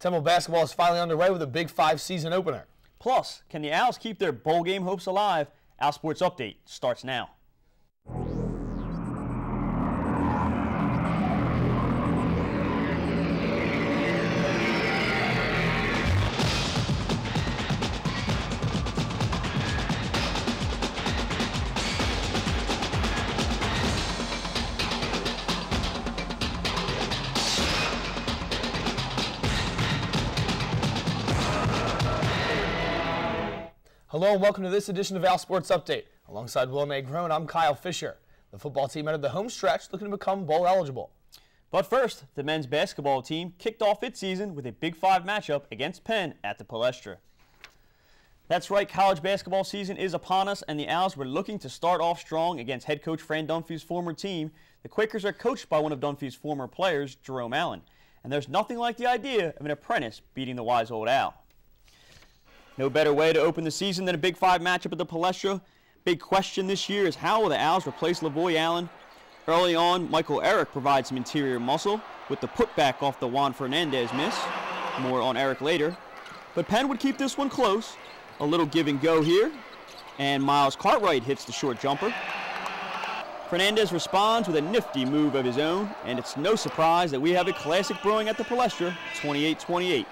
Temple basketball is finally underway with a Big 5 season opener. Plus, can the Owls keep their bowl game hopes alive? Owl Sports Update starts now. Hello and welcome to this edition of Owl Sports Update. Alongside Will Nagrone, I'm Kyle Fisher. The football team entered the home stretch looking to become bowl eligible. But first, the men's basketball team kicked off its season with a Big 5 matchup against Penn at the Palestra. That's right, college basketball season is upon us, and the Owls were looking to start off strong against head coach Fran Dunphy's former team. The Quakers are coached by one of Dunphy's former players, Jerome Allen, and there's nothing like the idea of an apprentice beating the wise old Owl. No better way to open the season than a Big 5 matchup at the Palestra. Big question this year is how will the Owls replace Lavoy Allen? Early on, Michael Eric provides some interior muscle with the putback off the Juan Fernandez miss. More on Eric later. But Penn would keep this one close. A little give and go here. And Miles Cartwright hits the short jumper. Fernandez responds with a nifty move of his own. And it's no surprise that we have a classic brewing at the Palestra, 28-28.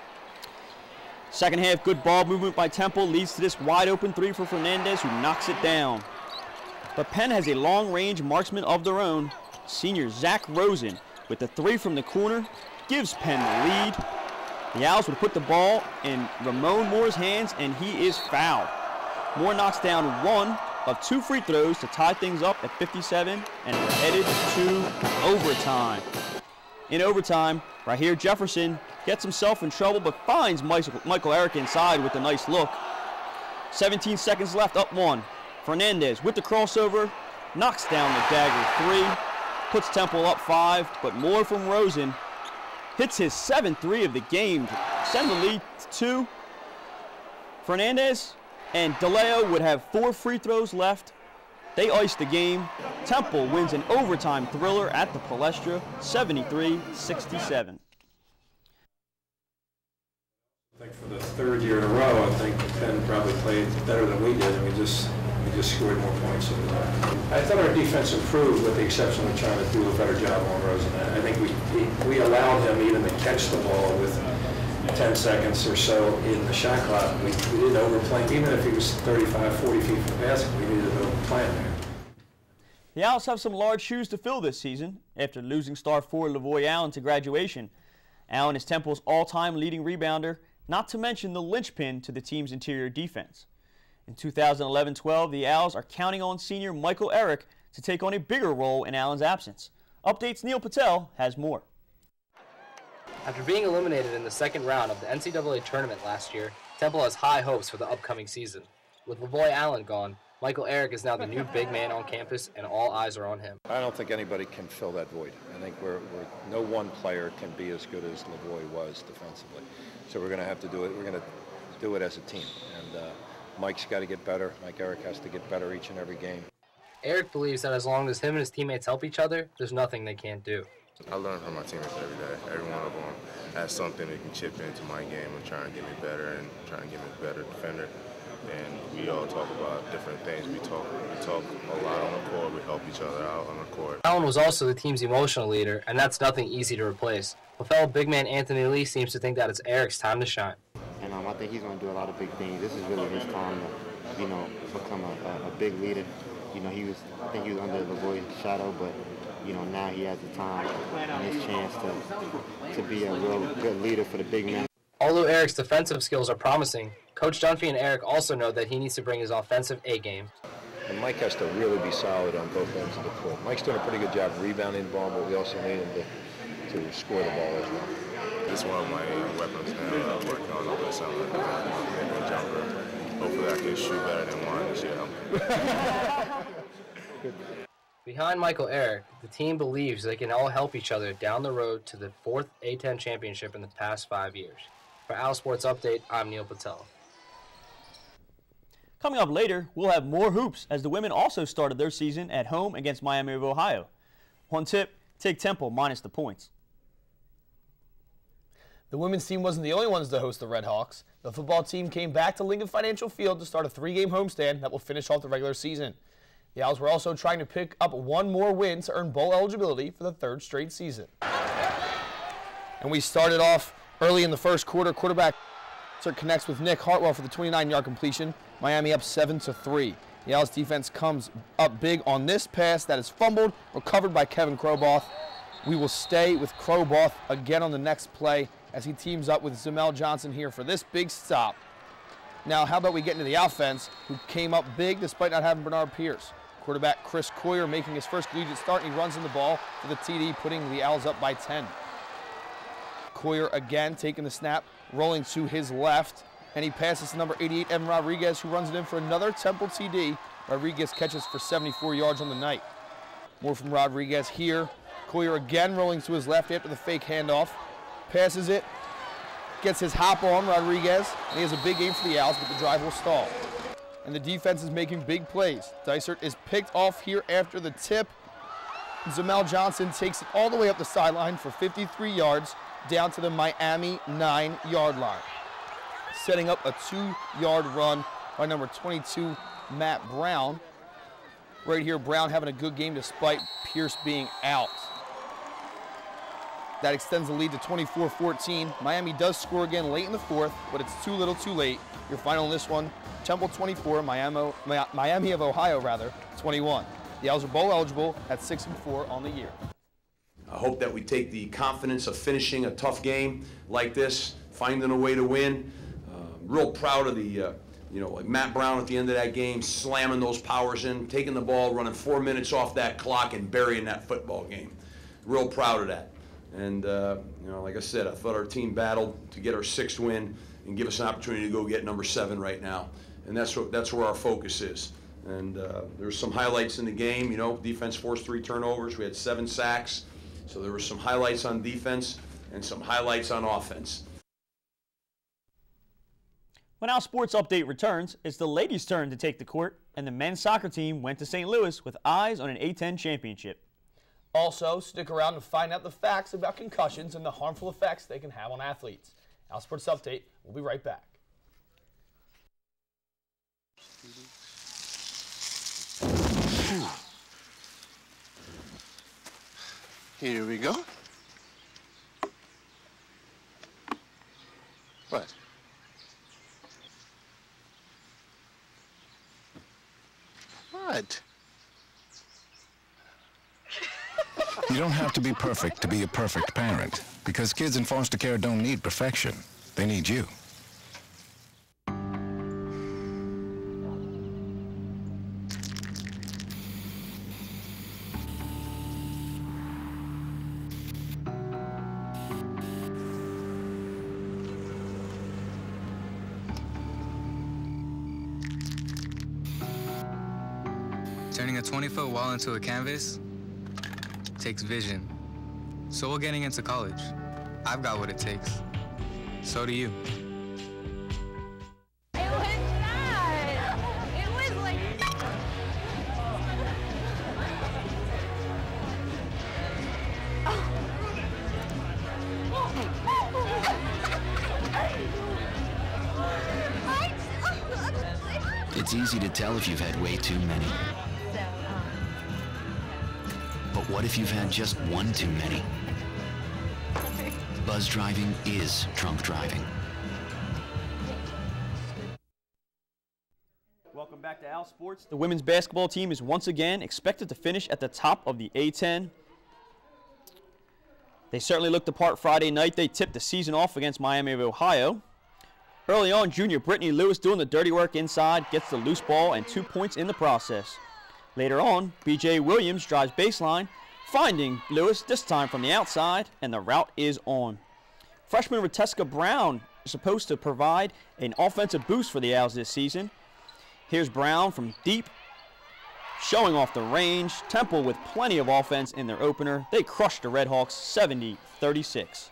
Second half, good ball movement by Temple leads to this wide open three for Fernandez, who knocks it down. But Penn has a long-range marksman of their own. Senior Zach Rosen with the three from the corner gives Penn the lead. The Owls would put the ball in Ramon Moore's hands, and he is fouled. Moore knocks down one of two free throws to tie things up at 57, and we're headed to overtime. In overtime, right here, Jefferson gets himself in trouble but finds Michael Eric inside with a nice look. 17 seconds left, up one. Fernandez with the crossover, knocks down the dagger three, puts Temple up 5, but more from Rosen. Hits his 7th three of the game to send the lead to 2. Fernandez and DeLeo would have 4 free throws left. They ice the game. Temple wins an overtime thriller at the Palestra, 73-67. I think for the third year in a row, I think Penn probably played better than we did, and we just scored more points. I thought our defense improved, with the exception of trying to do a better job on Rosen. I think we allowed him even to catch the ball with 10 seconds or so in the shot clock. We didn't overplay him. Even if he was 35, 40 feet from the basket, we needed to overplay him there. The Owls have some large shoes to fill this season after losing star forward Lavoy Allen to graduation. Allen is Temple's all-time leading rebounder, not to mention the linchpin to the team's interior defense. In 2011-12, the Owls are counting on senior Michael Eric to take on a bigger role in Allen's absence. Updates Neil Patel has more. After being eliminated in the second round of the NCAA tournament last year, Temple has high hopes for the upcoming season. With Lavoy Allen gone, Michael Eric is now the new big man on campus, and all eyes are on him. I don't think anybody can fill that void. I think no one player can be as good as Lavoy was defensively. So we're going to have to do it. We're going to do it as a team. And Mike's got to get better. Mike Eric has to get better each and every game. Eric believes that as long as him and his teammates help each other, there's nothing they can't do. I learn from my teammates every day. Every one of them has something that can chip into my game and try and get me better and try and get me a better defender. And we all talk about different things. We talk a lot on the court. We help each other out on the court. Allen was also the team's emotional leader, and that's nothing easy to replace. But fellow big man Anthony Lee seems to think that it's Eric's time to shine. And I think he's going to do a lot of big things. This is really his time to, become a big leader. I think he was under Lavoy's shadow, but now he has the time and his chance to be a real good leader for the big men. Although Eric's defensive skills are promising, Coach Dunphy and Eric also know that he needs to bring his offensive A game. And Mike has to really be solid on both ends of the court. Mike's doing a pretty good job rebounding the ball, but we also need him to score the ball as well. It's one of my weapons now I'm working on over the summer. Mid-range jumper. Hopefully I can shoot better than Juan this year. Behind Michael Eric, the team believes they can all help each other down the road to the 4th A-10 championship in the past 5 years. For Owl Sports Update, I'm Neil Patel. Coming up later, we'll have more hoops as the women also started their season at home against Miami of Ohio. One tip, take Temple minus the points. The women's team wasn't the only ones to host the Red Hawks. The football team came back to Lincoln Financial Field to start a 3-game homestand that will finish off the regular season. The Owls were also trying to pick up one more win to earn bowl eligibility for the 3rd straight season. And we started off early in the first quarter. Quarterback connects with Nick Hartwell for the 29-yard completion. Miami up 7-3. The Owls defense comes up big on this pass that is fumbled, recovered by Kevin Kroboth. We will stay with Kroboth again on the next play as he teams up with Zamel Johnson here for this big stop. Now, how about we get into the offense, who came up big despite not having Bernard Pierce. Quarterback Chris Coyer making his first collegiate start, and he runs in the ball for the TD, putting the Owls up by 10. Coyer again taking the snap, rolling to his left, and he passes to number 88, Evan Rodriguez, who runs it in for another Temple TD. Rodriguez catches for 74 yards on the night. More from Rodriguez here. Coyer again rolling to his left after the fake handoff. Passes it, gets his hop on Rodriguez, and he has a big game for the Owls, but the drive will stall. And the defense is making big plays. Dysert is picked off here after the tip. Zamel Johnson takes it all the way up the sideline for 53 yards down to the Miami 9-yard line. Setting up a 2-yard run by number 22, Matt Brown. Right here, Brown having a good game despite Pierce being out. That extends the lead to 24-14. Miami does score again late in the 4th, but it's too little too late. Your final in this one, Temple 24, Miami of Ohio 21. The Owls are bowl eligible at 6-4 on the year. I hope that we take the confidence of finishing a tough game like this, finding a way to win. Real proud of the, like Matt Brown at the end of that game, slamming those powers in, taking the ball, running 4 minutes off that clock and burying that football game. Real proud of that. And, like I said, I thought our team battled to get our 6th win and give us an opportunity to go get number 7 right now. And that's where our focus is. And there's some highlights in the game. Defense forced 3 turnovers. We had 7 sacks. So there were some highlights on defense and some highlights on offense. When our sports update returns, it's the ladies' turn to take the court, and the men's soccer team went to St. Louis with eyes on an A-10 championship. Also, stick around to find out the facts about concussions and the harmful effects they can have on athletes. Our sports update, we'll be right back. Here we go. What? What? You don't have to be perfect to be a perfect parent, because kids in foster care don't need perfection. They need you. Turning a 20-foot wall into a canvas takes vision. So will getting into college. I've got what it takes. So do you. It was not. It was like... It's easy to tell if you've had way too many. But what if you've had just one too many? Buzz driving is drunk driving. Welcome back to Al Sports. The women's basketball team is once again expected to finish at the top of the A-10. They certainly looked the part Friday night. They tipped the season off against Miami of Ohio. Early on, junior Brittany Lewis doing the dirty work inside, gets the loose ball and 2 points in the process. Later on, B.J. Williams drives baseline, finding Lewis this time from the outside, and the route is on. Freshman Rateska Brown is supposed to provide an offensive boost for the Owls this season. Here's Brown from deep, showing off the range. Temple with plenty of offense in their opener. They crushed the Red Hawks 70-36.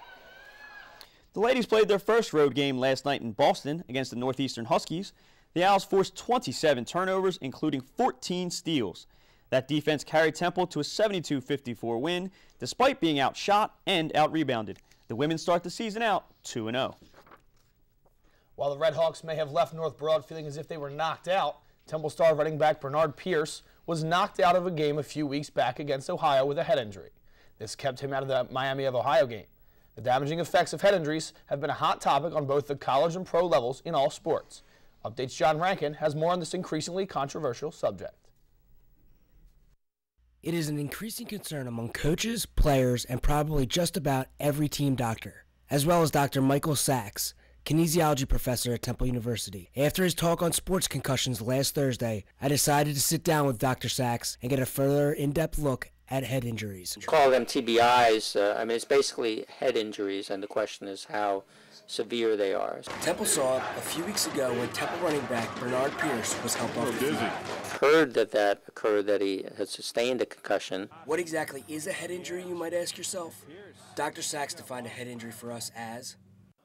The ladies played their first road game last night in Boston against the Northeastern Huskies. The Owls forced 27 turnovers, including 14 steals. That defense carried Temple to a 72-54 win, despite being outshot and out-rebounded. The women start the season out 2-0. While the Red Hawks may have left North Broad feeling as if they were knocked out, Temple star running back Bernard Pierce was knocked out of a game a few weeks back against Ohio with a head injury. This kept him out of the Miami of Ohio game. The damaging effects of head injuries have been a hot topic on both the college and pro levels in all sports. Updates John Rankin has more on this increasingly controversial subject. It is an increasing concern among coaches, players, and probably just about every team doctor, as well as Dr. Michael Sachs, kinesiology professor at Temple University. After his talk on sports concussions last Thursday, I decided to sit down with Dr. Sachs and get a further in-depth look at head injuries. Call them TBIs. It's basically head injuries, and the question is how severe they are. Temple saw it a few weeks ago when Temple running back Bernard Pierce was helped off the field. Heard that occurred, that he had sustained a concussion. What exactly is a head injury, you might ask yourself? Dr. Sachs defined a head injury for us as?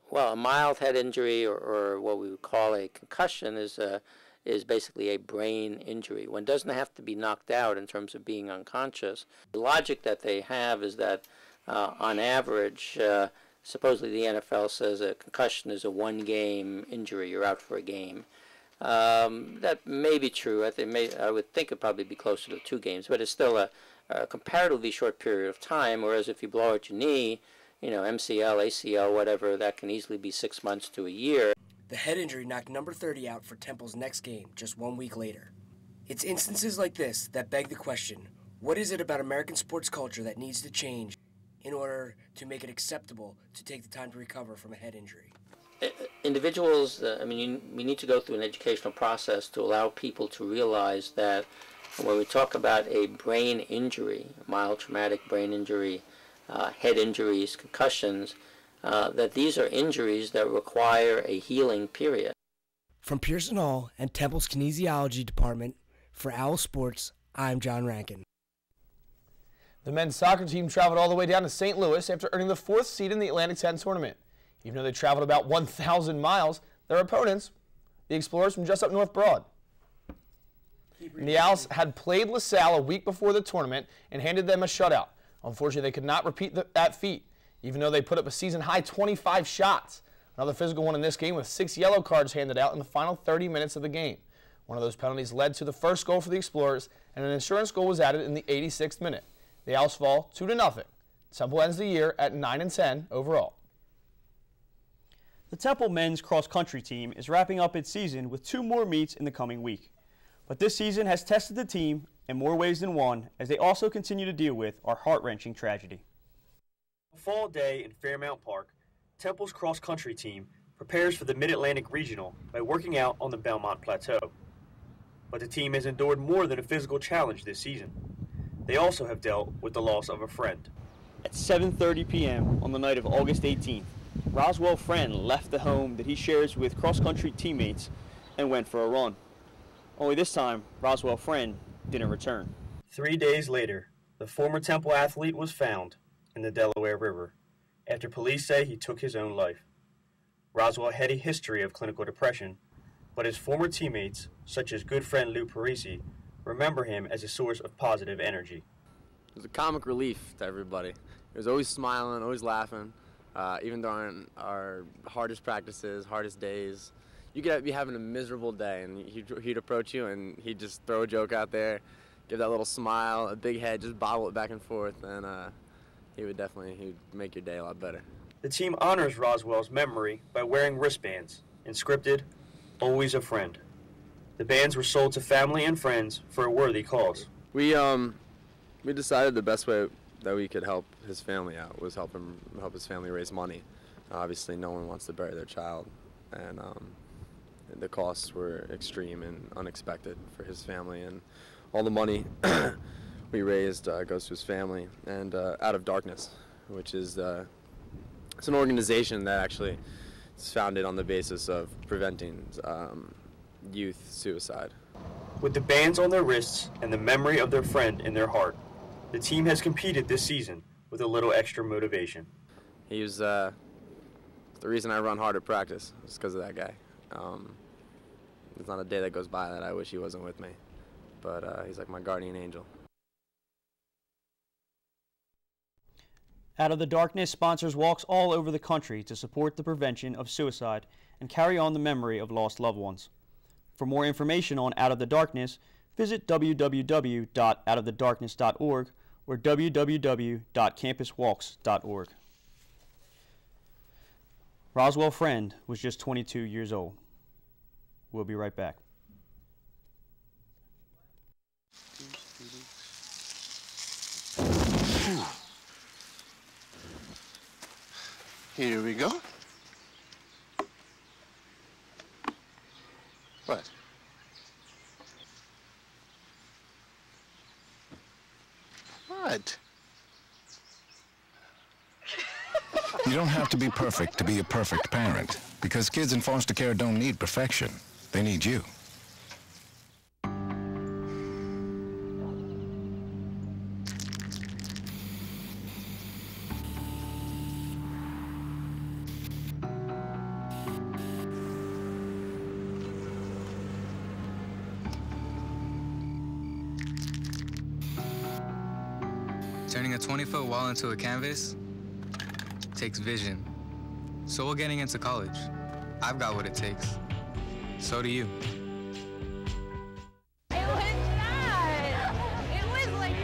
Well, a mild head injury, or what we would call a concussion, is basically a brain injury. One doesn't have to be knocked out in terms of being unconscious. The logic that they have is that on average, supposedly the NFL says a concussion is a one-game injury. You're out for a game. That may be true. I would think it'd probably be closer to 2 games, but it's still a comparatively short period of time, whereas if you blow out your knee, MCL, ACL, whatever, that can easily be 6 months to a year. The head injury knocked number 30 out for Temple's next game just 1 week later. It's instances like this that beg the question, what is it about American sports culture that needs to change in order to make it acceptable to take the time to recover from a head injury? Individuals, we need to go through an educational process to allow people to realize that when we talk about a brain injury, mild traumatic brain injury, head injuries, concussions, that these are injuries that require a healing period. From Pearson Hall and Temple's kinesiology department, for Owl Sports, I'm John Rankin. The men's soccer team traveled all the way down to St. Louis after earning the 4th seed in the Atlantic 10 tournament. Even though they traveled about 1,000 miles, their opponents, the Explorers from just up North Broad. And the Owls had played LaSalle a week before the tournament and handed them a shutout. Unfortunately, they could not repeat that feat, even though they put up a season-high 25 shots. Another physical one in this game with 6 yellow cards handed out in the final 30 minutes of the game. One of those penalties led to the first goal for the Explorers, and an insurance goal was added in the 86th minute. The Owls fall 2-0. Temple ends the year at 9-10 overall. The Temple men's cross-country team is wrapping up its season with 2 more meets in the coming week. But this season has tested the team in more ways than one, as they also continue to deal with our heart-wrenching tragedy. A fall day in Fairmount Park, Temple's cross-country team prepares for the Mid-Atlantic Regional by working out on the Belmont Plateau. But the team has endured more than a physical challenge this season. They also have dealt with the loss of a friend. At 7:30 p.m. on the night of August 18th, Roswell Friend left the home that he shares with cross-country teammates and went for a run. Only this time, Roswell Friend didn't return. 3 days later, the former Temple athlete was found in the Delaware River after police say he took his own life. Roswell had a history of clinical depression, but his former teammates, such as good friend Lou Parisi, remember him as a source of positive energy. It was a comic relief to everybody. He was always smiling, always laughing, even during our hardest practices, hardest days. You could be having a miserable day, and he'd approach you, and he'd just throw a joke out there, give that little smile, a big head, just bobble it back and forth, and he'd make your day a lot better. The team honors Roswell's memory by wearing wristbands, inscripted, "Always a Friend." The bands were sold to family and friends for a worthy cause. We decided the best way that we could help his family out was help his family raise money. Obviously, no one wants to bury their child, and the costs were extreme and unexpected for his family, and all the money we raised goes to his family and Out of Darkness, which is it's an organization that actually is founded on the basis of preventing youth suicide. With the bands on their wrists and the memory of their friend in their heart, the team has competed this season with a little extra motivation. He was the reason I run hard at practice, is because of that guy. There's not a day that goes by that I wish he wasn't with me, but he's like my guardian angel. Out of the Darkness sponsors walks all over the country to support the prevention of suicide and carry on the memory of lost loved ones. For more information on Out of the Darkness, visit www.outofthedarkness.org or www.campuswalks.org. Roswell Friend was just 22 years old. We'll be right back. Here we go. What? What? You don't have to be perfect to be a perfect parent, because kids in foster care don't need perfection. They need you. Turning a 20-foot wall into a canvas takes vision. So will getting into college. I've got what it takes. So do you. It was not. It was like...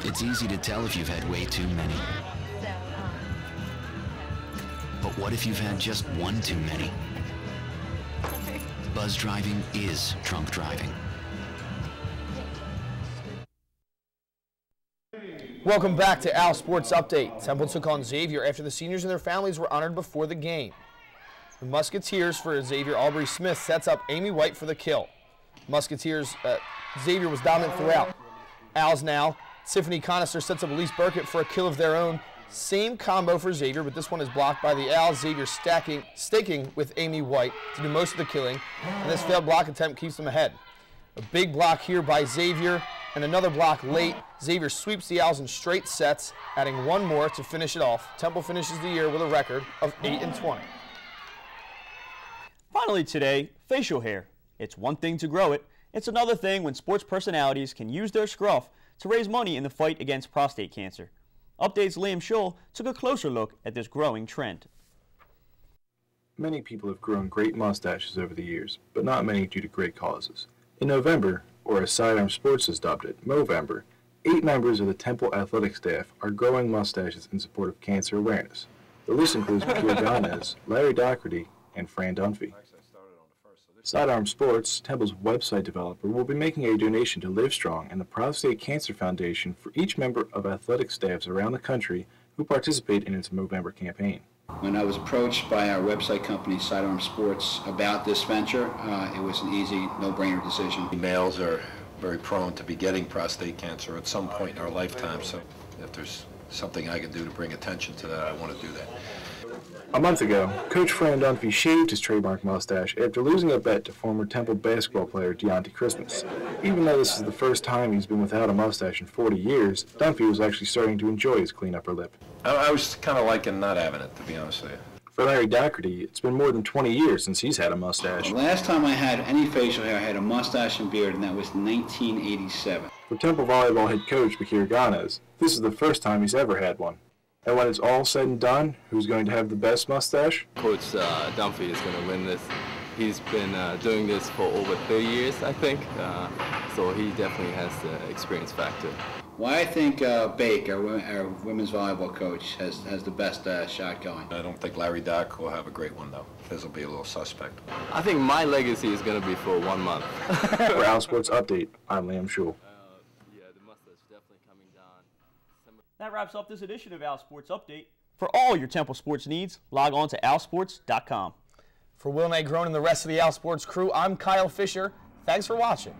It's easy to tell if you've had way too many. But what if you've had just one too many? Buzz driving is drunk driving. Welcome back to Al Sports Update. Temple took on Xavier after the seniors and their families were honored before the game. The Musketeers for Xavier Aubrey Smith sets up Amy White for the kill. Musketeers, Xavier was dominant throughout. Al's now. Tiffany Conister sets up Elise Burkett for a kill of their own. Same combo for Xavier, but this one is blocked by the Owls. Xavier staking with Amy White to do most of the killing, and this failed block attempt keeps them ahead. A big block here by Xavier, and another block late. Xavier sweeps the Owls in straight sets, adding one more to finish it off. Temple finishes the year with a record of 8-20. Finally today, facial hair. It's one thing to grow it. It's another thing when sports personalities can use their scruff to raise money in the fight against prostate cancer. Update's Liam Schull took a closer look at this growing trend. Many people have grown great mustaches over the years, but not many due to great causes. In November, or as Sidearm Sports has dubbed it, Movember, 8 members of the Temple athletic staff are growing mustaches in support of cancer awareness. The list includes Pierre Ganez, Larry Doherty, and Fran Dunphy. Sidearm Sports, Temple's website developer, will be making a donation to Livestrong and the Prostate Cancer Foundation for each member of athletic staffs around the country who participate in its Movember campaign. When I was approached by our website company, Sidearm Sports, about this venture, it was an easy, no-brainer decision. Males are very prone to be getting prostate cancer at some point in our lifetime, so if there's something I can do to bring attention to that, I want to do that. A month ago, Coach Fran Dunphy shaved his trademark mustache after losing a bet to former Temple basketball player Deontay Christmas. Even though this is the first time he's been without a mustache in 40 years, Dunphy was actually starting to enjoy his clean upper lip. I was kind of liking not having it, to be honest with you. For Larry Doherty, it's been more than 20 years since he's had a mustache. The last time I had any facial hair, I had a mustache and beard, and that was 1987. For Temple volleyball head coach Bakir Ganez, this is the first time he's ever had one. And when it's all said and done, who's going to have the best mustache? Coach Dunphy is going to win this. He's been doing this for over 30 years, I think, so he definitely has the experience factor. Well, I think Bake, our women's volleyball coach, has the best shot going. I don't think Larry Dock will have a great one, though. His will be a little suspect. I think my legacy is going to be for 1 month. For Al Sports Update, I'm Liam Schull. That wraps up this edition of Al Sports Update. For all your Temple sports needs, log on to alsports.com. For Will Nagrone and the rest of the Al Sports crew, I'm Kyle Fisher. Thanks for watching.